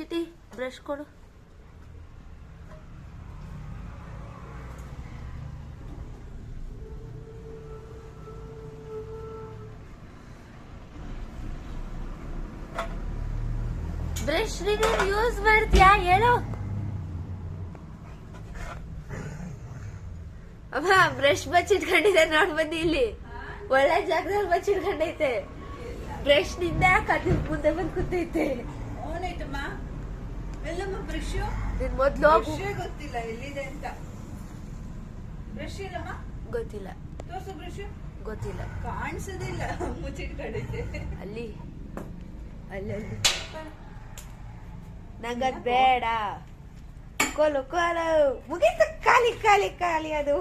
ಚಿಟಿ brush ಕೊಡು. Brush use ಮಾಡ್ತೀಯಾ ಹೇಳು. ಅಮ್ಮ ಬ್ರಷ್ ಬಚ್ಚಿಟ್ಕೊಂಡಿದೆ ನೋಡ್ ಬನ್ನಿ, ಇಲ್ಲಿ ಒಳ್ಳೆ ಜಾಗದಲ್ಲಿ ಬಚ್ಚಿಟ್ಕೊಂಡೈತೆ. ಬ್ರಷ್ ನಿಂದ ಕದ್ದು ಮುಂದೆ ಬಂದು ಕೂತೈತೆ. ನಿನ್ ಮೊದ್ಲು ಗೊತ್ತಿಲ್ಲ ಎಲ್ಲಿದೆ ಅಂತ. ಬ್ರಷ್ ಇಲ್ಲಮ್ಮ, ಗೊತ್ತಿಲ್ಲ. ತೋರ್ಸು ಬ್ರಷ್. ಗೊತ್ತಿಲ್ಲ, ಕಾಣಿಸೋದಿಲ್ಲ, ಮುಚ್ಚಿಟ್ಕೊಂಡೈತೆ. ಅಲ್ಲಿ ಅಲ್ಲಲ್ಲಿ ನಂಗದ್ ಬೇಡ. ಕೋಲು ಕೋಲು ಮುಗೀತು. ಖಾಲಿ ಖಾಲಿ ಖಾಲಿ ಅದು.